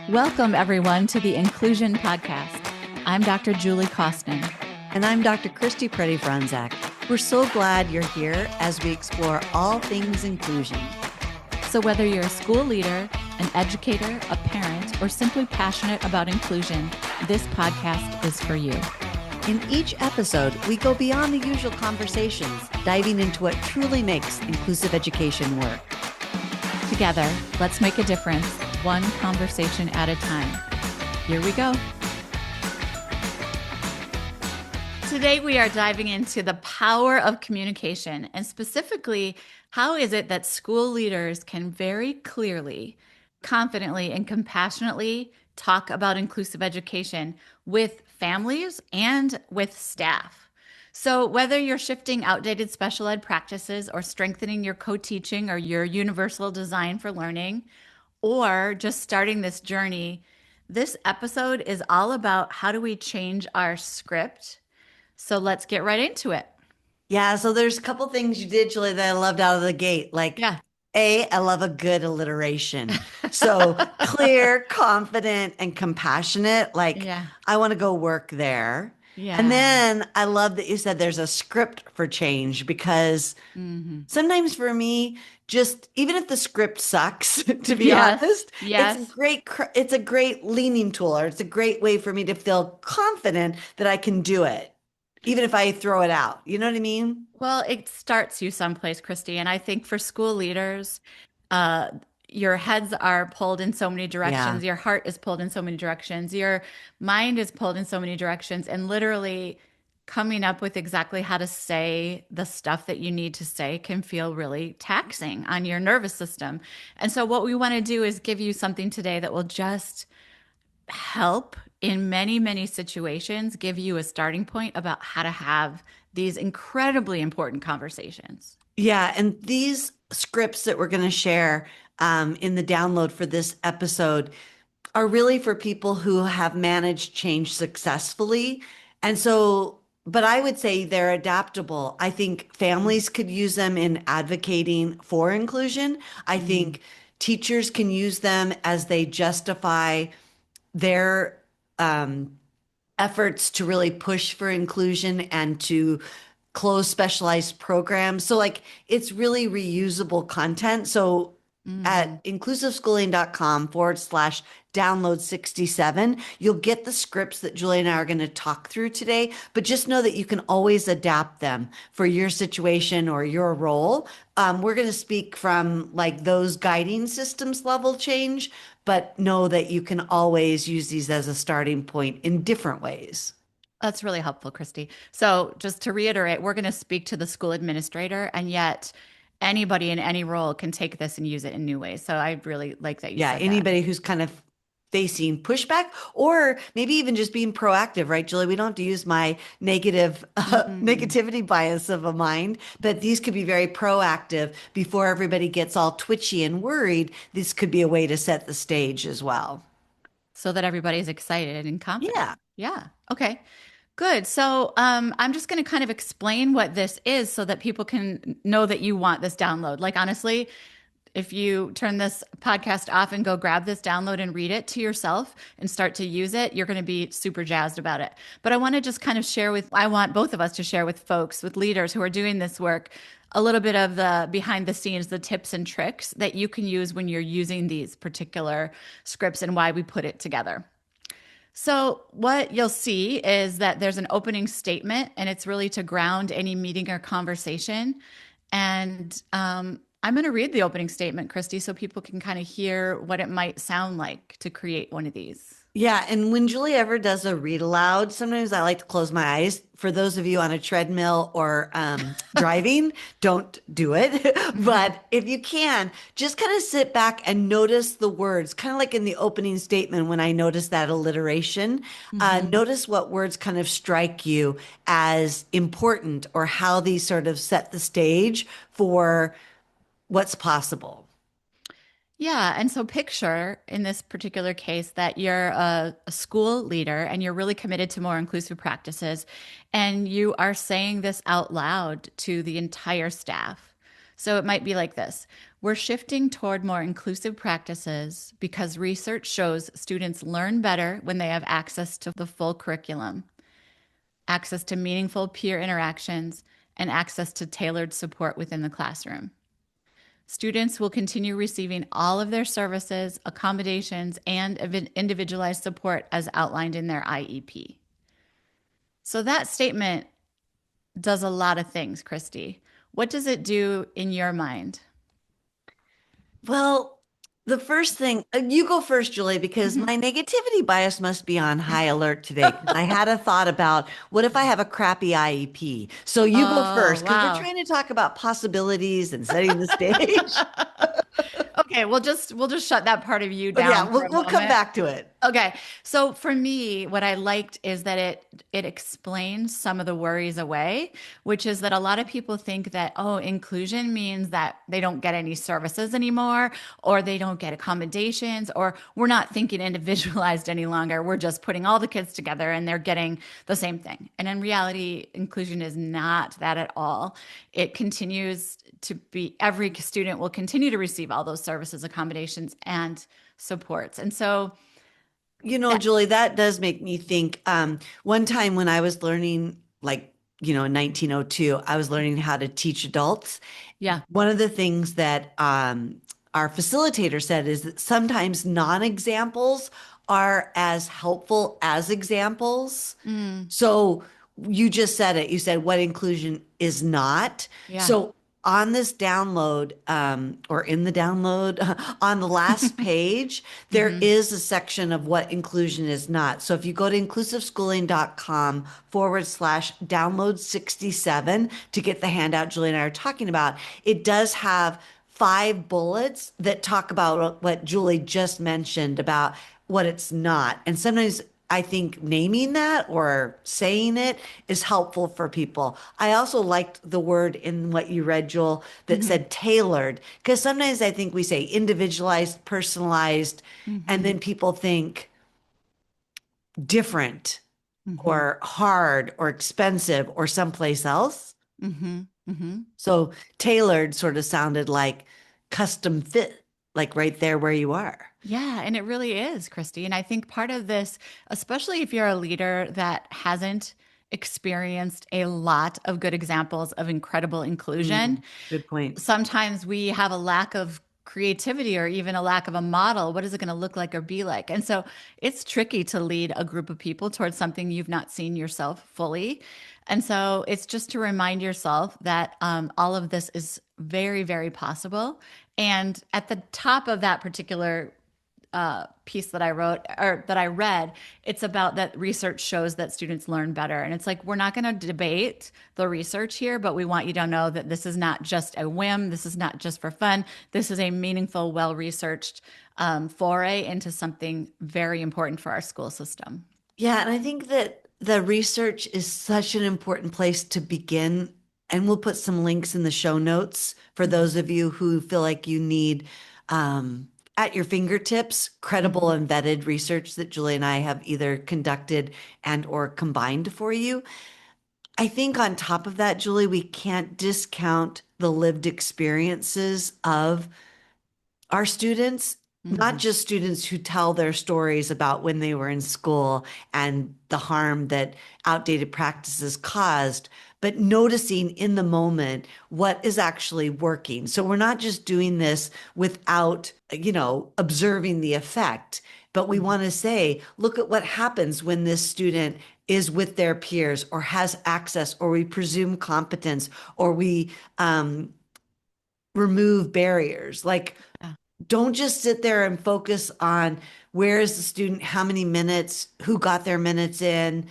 Welcome, everyone, to the Inclusion Podcast. I'm Dr. Julie Kostman. And I'm Dr. Christy Preddy-Franzak. We're so glad you're here as we explore all things inclusion. So whether you're a school leader, an educator, a parent, or simply passionate about inclusion, this podcast is for you. In each episode, we go beyond the usual conversations, diving into what truly makes inclusive education work. Together, let's make a difference, one conversation at a time. Here we go. Today, we are diving into the power of communication, and specifically, how is it that school leaders can very clearly, confidently, and compassionately talk about inclusive education with families and with staff? So whether you're shifting outdated special ed practices or strengthening your co-teaching or your universal design for learning, or just starting this journey, this episode is all about how do we change our script. So let's get right into it. Yeah, so there's a couple things you did, Julie, that I loved out of the gate. I love a good alliteration. So clear, confident, and compassionate. I want to go work there. Yeah. And then I love that you said there's a script for change because sometimes for me, just even if the script sucks, to be honest, it's a great leaning tool, or it's a great way for me to feel confident that I can do it, even if I throw it out. You know what I mean? Well, it starts you someplace, Christy. And I think for school leaders, your heads are pulled in so many directions. Yeah. Your heart is pulled in so many directions. Your mind is pulled in so many directions. And literally coming up with exactly how to say the stuff that you need to say can feel really taxing on your nervous system. And so what we want to do is give you something today that will just help in many, many situations, give you a starting point about how to have these incredibly important conversations. Yeah. And these scripts that we're going to share in the download for this episode are really for people who have managed change successfully. And so, but I would say they're adaptable. I think families could use them in advocating for inclusion. I think teachers can use them as they justify their efforts to really push for inclusion and to close specialized programs. So it's really reusable content. So at inclusiveschooling.com/download 67, you'll get the scripts that Julie and I are going to talk through today, but just know that you can always adapt them for your situation or your role. We're going to speak from those guiding systems level change, but know that you can always use these as a starting point in different ways. That's really helpful, Christy. So just to reiterate, we're going to speak to the school administrator, and yet anybody in any role can take this and use it in new ways. So I really like that you said that. Anybody who's kind of facing pushback or maybe even just being proactive, right, Julie? We don't have to use my negativity bias of a mind, but these could be very proactive before everybody gets all twitchy and worried. This could be a way to set the stage as well. So that everybody's excited and confident. Yeah. Yeah. Okay. Good. So I'm just going to kind of explain what this is so that people can know that you want this download. Honestly, if you turn this podcast off and go grab this download and read it to yourself and start to use it, you're going to be super jazzed about it. But I want to just kind of I want both of us to share with folks, with leaders who are doing this work, a little bit of the behind the scenes, the tips and tricks that you can use when you're using these particular scripts and why we put it together. So what you'll see is that there's an opening statement, and it's really to ground any meeting or conversation. And I'm going to read the opening statement, Christy, so people can kind of hear what it might sound like to create one of these. Yeah. And when Julie ever does a read aloud, sometimes I like to close my eyes. For those of you on a treadmill or driving, don't do it. But if you can, just kind of sit back and notice the words, kind of like in the opening statement when I noticed that alliteration. Notice what words kind of strike you as important or how these sort of set the stage for what's possible. Yeah. And so picture in this particular case that you're a school leader and you're really committed to more inclusive practices, and you are saying this out loud to the entire staff. So it might be like this. We're shifting toward more inclusive practices because research shows students learn better when they have access to the full curriculum, access to meaningful peer interactions, and access to tailored support within the classroom. Students will continue receiving all of their services, accommodations, and individualized support as outlined in their IEP. So that statement does a lot of things, Christy. What does it do in your mind? Well, the first thing, you go first, Julie, because Mhm. my negativity bias must be on high alert today. Because I had a thought about what if I have a crappy IEP? So you go Oh, first, because we're wow. trying to talk about possibilities and setting the stage. Okay, we'll just shut that part of you But yeah, down for a we'll come moment. back to it. Okay. So for me, what I liked is that it explains some of the worries away, which is that a lot of people think that, oh, inclusion means that they don't get any services anymore, or they don't get accommodations, or we're not thinking individualized any longer. We're just putting all the kids together and they're getting the same thing. And in reality, inclusion is not that at all. It continues to be every student will continue to receive all those services, accommodations, and supports. And so You know, that, Julie, that does make me think. One time when I was learning, like, in 1902, I was learning how to teach adults. yeah. One of the things that our facilitator said is that sometimes non-examples are as helpful as examples. Mm, So you just said it. You said what inclusion is not. yeah. So on this download, or in the download, on the last page, there Hmm. is a section of what inclusion is not. So if you go to inclusiveschooling.com/download 67 to get the handout Julie and I are talking about, it does have 5 bullets that talk about what Julie just mentioned about what it's not. And sometimes I think naming that or saying it is helpful for people. I also liked the word in what you read, Joel, that Hmm. said tailored, because sometimes I think we say individualized, personalized, and Hmm. then people think different Hmm. or hard or expensive or someplace else. Hmm. Hmm. So tailored sort of sounded like custom fit, like right there where you are. Yeah, and it really is, Christy. And I think part of this, especially if you're a leader that hasn't experienced a lot of good examples of incredible inclusion, Mm, good point. sometimes we have a lack of creativity or even a lack of a model. What is it going to look like or be like? And so it's tricky to lead a group of people towards something you've not seen yourself fully. And so it's just to remind yourself that all of this is very, very possible. And at the top of that particular piece that I wrote or that I read, it's about that research shows that students learn better. And it's like, we're not going to debate the research here, but we want you to know that this is not just a whim. This is not just for fun. This is a meaningful, well researched foray into something very important for our school system. Yeah, and I think that the research is such an important place to begin. And we'll put some links in the show notes for Mm-hmm. those of you who feel like you need at your fingertips credible Mm-hmm. and vetted research that Julie and I have either conducted and or combined for you. I think on top of that, Julie, we can't discount the lived experiences of our students, not Mm-hmm. just students who tell their stories about when they were in school and the harm that outdated practices caused, but noticing in the moment what is actually working. So we're not just doing this without, observing the effect, but we Mm-hmm. want to say, look at what happens when this student is with their peers or has access, or we presume competence, or we remove barriers. Like, Yeah. don't just sit there and focus on where is the student, how many minutes, who got their minutes in,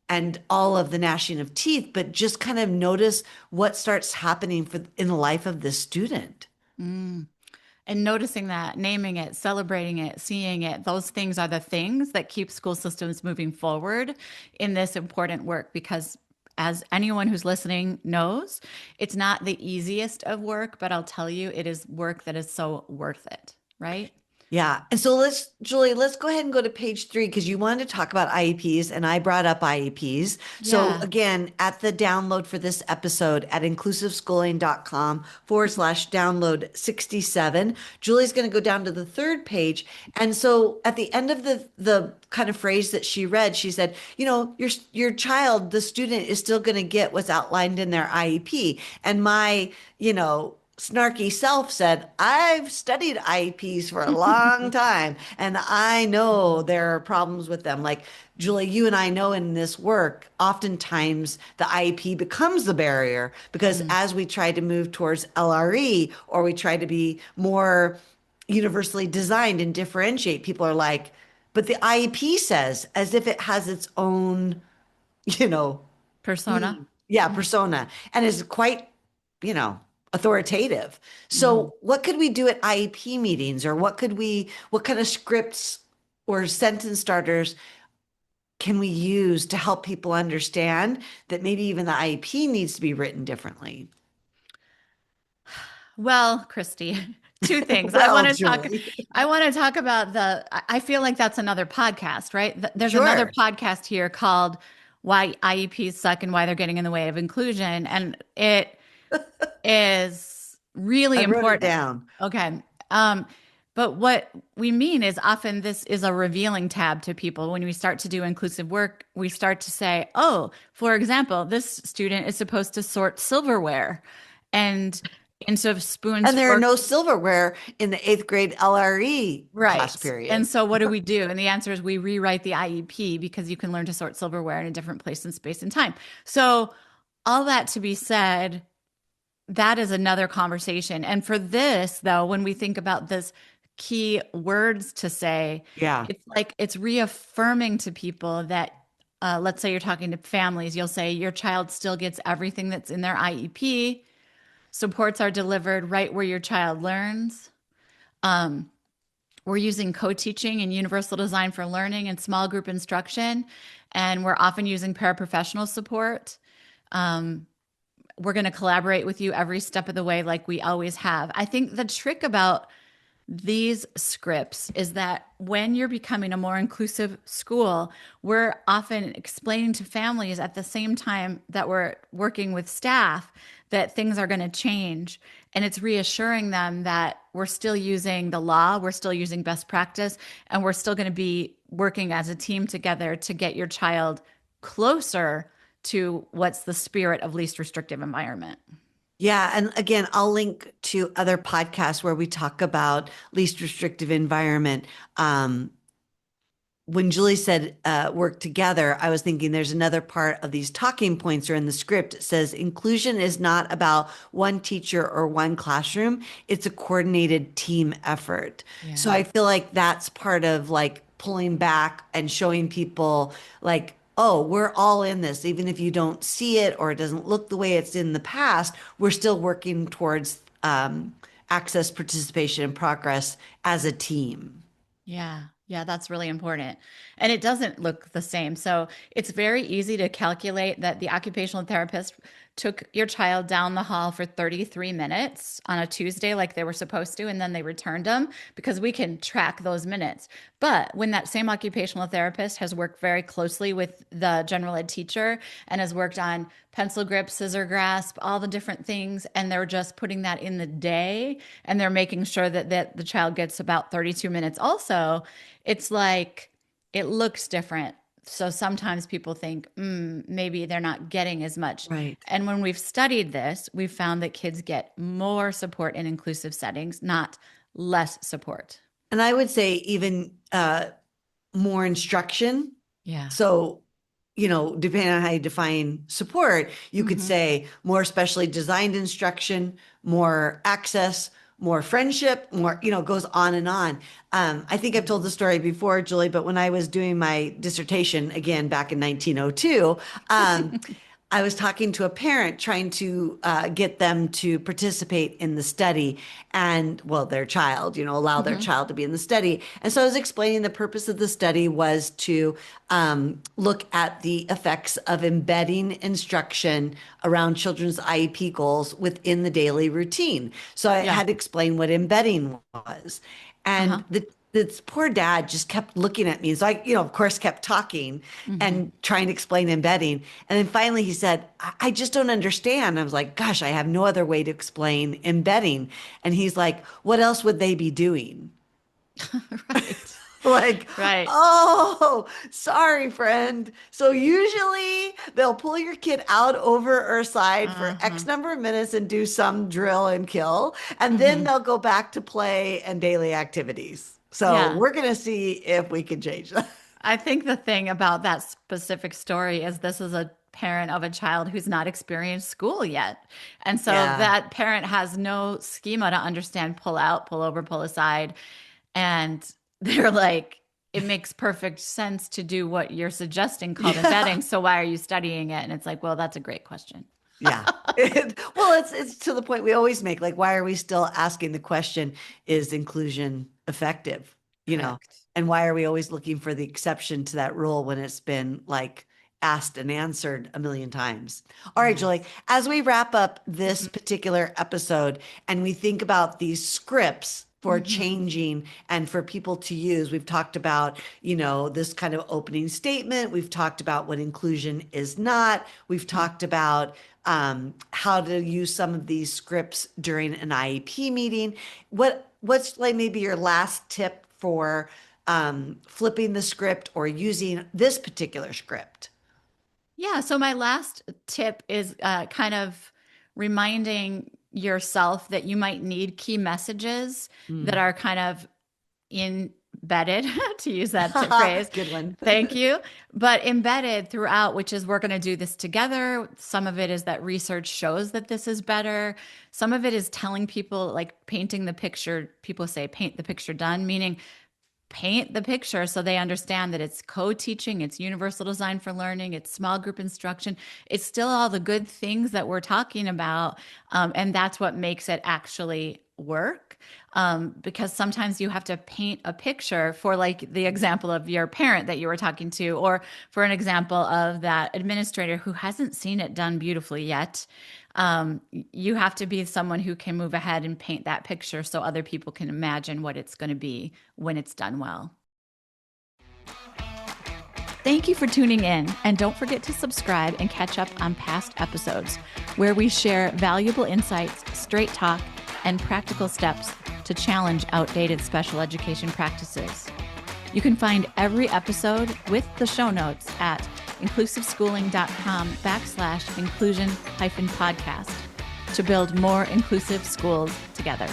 and all of the gnashing of teeth, but just kind of notice what starts happening in the life of the student. Mm. And noticing that, naming it, celebrating it, seeing it, those things are the things that keep school systems moving forward in this important work. Because as anyone who's listening knows, it's not the easiest of work, but I'll tell you, it is work that is so worth it, right? Yeah. And so Julie, let's go ahead and go to page 3 because you wanted to talk about IEPs and I brought up IEPs. So Yeah. again, at the download for this episode at inclusiveschooling.com/download 67, Julie's going to go down to the third page. And so at the end of the kind of phrase that she read, she said, your child, the student is still going to get what's outlined in their IEP. And my, snarky self said, I've studied IEPs for a long time and I know there are problems with them. Like, Julie, you and I know in this work, oftentimes the IEP becomes the barrier because Mm, as we try to move towards LRE or we try to be more universally designed and differentiate, people are like, but the IEP says, as if it has its own, you know, persona. yeah, Mm, persona and is quite, you know, authoritative. mhm. So what could we do at IEP meetings or what kind of scripts or sentence starters can we use to help people understand that maybe even the IEP needs to be written differently? Well, Christy, two things. Well, Julie, I want to talk about I feel like that's another podcast, right? There's another sure. podcast here called Why IEPs Suck and Why They're Getting in the Way of Inclusion. And it is really I wrote it important. down. Okay. Um, but what we mean is often this is a revealing tab to people. When we start to do inclusive work, we start to say, oh, for example, this student is supposed to sort silverware. And instead of spoons, And there are forks, no silverware in the eighth grade LRE class right. And period. so what do we do? And the answer is we rewrite the IEP because you can learn to sort silverware in a different place in space and time. So all that to be said, that is another conversation. And for this, though, when we think about this key words to say, Yeah. it's like it's reaffirming to people that, let's say you're talking to families, you'll say your child still gets everything that's in their IEP. Supports are delivered right where your child learns. We're using co-teaching and universal design for learning and small group instruction, and we're often using paraprofessional support. We're going to collaborate with you every step of the way, like we always have. I think the trick about these scripts is that when you're becoming a more inclusive school, we're often explaining to families at the same time that we're working with staff that things are going to change. And it's reassuring them that we're still using the law, we're still using best practice, and we're still going to be working as a team together to get your child closer to what's the spirit of least restrictive environment. Yeah, and again, I'll link to other podcasts where we talk about least restrictive environment. When Julie said work together, I was thinking there's another part of these talking points or in the script. It says inclusion is not about one teacher or one classroom. It's a coordinated team effort. So Yeah. I feel like that's part of like pulling back and showing people like, oh, we're all in this. Even if you don't see it or it doesn't look the way it's in the past, we're still working towards access, participation, and progress as a team. Yeah, yeah, that's really important. And it doesn't look the same. So it's very easy to calculate that the occupational therapist took your child down the hall for 33 minutes on a Tuesday, like they were supposed to, and then they returned them because we can track those minutes. But when that same occupational therapist has worked very closely with the general ed teacher and has worked on pencil grip, scissor grasp, all the different things, and they're just putting that in the day and they're making sure that the child gets about 32 minutes also, it's like it looks different. So sometimes people think, maybe they're not getting as much. Right. And when we've studied this, we've found that kids get more support in inclusive settings, not less support. And I would say even more instruction. Yeah. So, depending on how you define support, you could Hmm. say more specially designed instruction, more access, more friendship, more, goes on and on. I think I've told the story before, Julie, but when I was doing my dissertation again back in 1902, I was talking to a parent trying to get them to participate in the study and, well, their child, allow their Hmm. child to be in the study. And so I was explaining the purpose of the study was to look at the effects of embedding instruction around children's IEP goals within the daily routine. So I Yeah. had to explain what embedding was. And Uh-huh. this poor dad just kept looking at me. So I, of course, kept talking Mm-hmm. and trying to explain embedding. And then finally he said, I just don't understand. I was like, gosh, I have no other way to explain embedding. And he's like, what else would they be doing? Right. Like, Right. oh, sorry, friend. So usually they'll pull your kid out over Earthside for Uh-huh. X number of minutes and do some drill and kill, and then Mm-hmm. they'll go back to play and daily activities. So Yeah. we're gonna see if we can change that. I think the thing about that specific story is this is a parent of a child who's not experienced school yet. And so Yeah. that parent has no schema to understand pull out, pull over, pull aside. And they're like, it makes perfect sense to do what you're suggesting called Yeah. embedding. So why are you studying it? And it's like, well, that's a great question. Yeah. Well, it's to the point we always make, like, why are we still asking the question, is inclusion effective? You know, Correct. and why are we always looking for the exception to that rule when it's been like asked and answered a million times? All right, Julie, Yes. as we wrap up this Hmm. particular episode and we think about these scripts for Hmm. changing and for people to use, we've talked about, this kind of opening statement. We've talked about what inclusion is not. We've talked about how to use some of these scripts during an IEP meeting. What's like maybe your last tip for flipping the script or using this particular script? Yeah. So my last tip is kind of reminding yourself that you might need key messages that Mm. are kind of embedded, to use that phrase. Good one. Thank you. But embedded throughout, which is we're going to do this together. Some of it is that research shows that this is better. Some of it is telling people, like painting the picture. People say paint the picture done, meaning paint the picture so they understand that it's co-teaching, it's universal design for learning, it's small group instruction, it's still all the good things that we're talking about, and that's what makes it actually work. Because sometimes you have to paint a picture for, like, the example of your parent that you were talking to, or for an example of that administrator who hasn't seen it done beautifully yet. You have to be someone who can move ahead and paint that picture so other people can imagine what it's going to be when it's done well. Thank you for tuning in, and don't forget to subscribe and catch up on past episodes where we share valuable insights, straight talk, and practical steps to challenge outdated special education practices. You can find every episode with the show notes at inclusiveschooling.com/inclusion-podcast to build more inclusive schools together.